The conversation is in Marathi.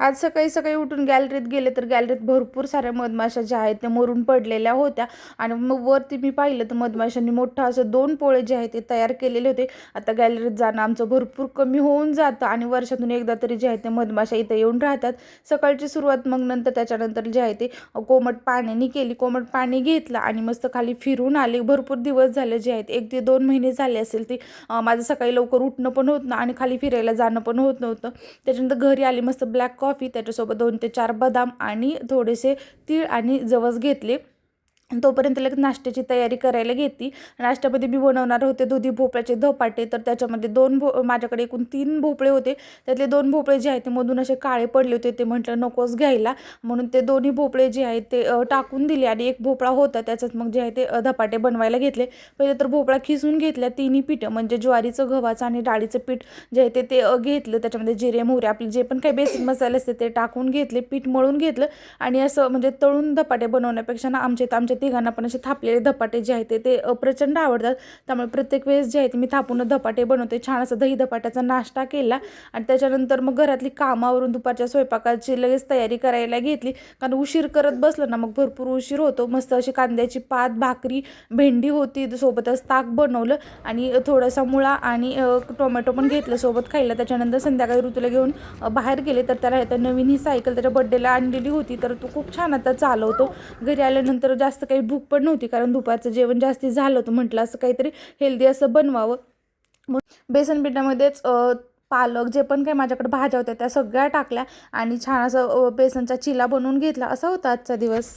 आज सकाळी सकाळी उठून गॅलरीत गेले तर गॅलरीत भरपूर साऱ्या मधमाशा ज्या आहेत त्या मरून पडलेल्या होत्या आणि मग वरती मी पाहिलं तर मधमाशांनी मोठं असं 2 पोळे जे आहेत ते तयार केलेले होते. आता गॅलरीत जाणं आमचं भरपूर कमी होऊन जातं आणि वर्षातून एकदा तरी जे आहे ते मधमाशा इथे येऊन राहतात. सकाळची सुरुवात मग नंतर त्याच्यानंतर जे आहे ते कोमट पाण्याने केली. कोमट पाणी घेतलं आणि मस्त खाली फिरून आले. भरपूर दिवस झाले जे आहेत 1 ते 2 महिने झाले असेल ते माझं सकाळी लवकर उठणं पण होत ना आणि खाली फिरायला जाणं पण होत नव्हतं. त्याच्यानंतर घरी आली मस्त ब्लॅक कॉफी, त्याच्यासोबत 2 ते 4 बदाम आणि थोडेसे तीळ आणि जवस घेतले. तोपर्यंत लगेच नाश्त्याची तयारी करायला घेतली. नाश्त्यामध्ये मी बनवणार होते दुधी भोपळ्याचे धपाटे. तर त्याच्यामध्ये माझ्याकडे एकूण 3 भोपळे होते. त्यातले 2 भोपळे जे आहेत ते मधून असे काळे पडले होते. ते म्हटलं नकोच घ्यायला, म्हणून ते दोन्ही भोपळे जे आहेत ते टाकून दिले आणि एक भोपळा होता त्याच्यात मग जे आहे ते धपाटे बनवायला घेतले. पहिले तर भोपळा खिसून घेतल्या. तिन्ही पीठ म्हणजे ज्वारीचं, गव्हाचं आणि डाळीचं पीठ जे आहे ते घेतलं. त्याच्यामध्ये जिरे, मोहरी, आपले जे पण काही बेसिक मसाले असते ते टाकून घेतले. पीठ मळून घेतलं आणि असं म्हणजे तळून धपाटे बनवण्यापेक्षा ना आमच्या तिघांना पण असे थापलेले धपाटे जे आहेत ते प्रचंड आवडतात. त्यामुळे प्रत्येक वेळेस जे आहे ते मी थापून धपाटे बनवते. छान असं दही धपाट्याचा नाश्ता केला आणि त्याच्यानंतर मग घरातली कामावरून दुपारच्या स्वयंपाकाची लगेच तयारी करायला घेतली. कारण उशीर करत बसलं ना मग भरपूर उशीर होतो. मस्त अशी कांद्याची पात, भाकरी, भेंडी होती, सोबतच ताक बनवलं आणि थोडासा मुळा आणि टोमॅटो पण घेतलं सोबत खायला. त्याच्यानंतर संध्याकाळी ऋतूला घेऊन बाहेर गेले. तर त्याला आता नवीन ही सायकल त्याच्या बड्डेला आणलेली होती. तर तो खूप छान आता चालवतो. घरी आल्यानंतर जास्त काही भूक पण नव्हती कारण दुपारचं जेवण जास्ती झालं होतं. म्हटलं असं काहीतरी हेल्दी असं बनवावं. मग बेसन पिठामध्येच पालक, जे पण काही माझ्याकडे भाज्या होत्या त्या सगळ्या टाकल्या आणि छान असं बेसनचा चिला बनवून घेतला. असा होता आजचा दिवस.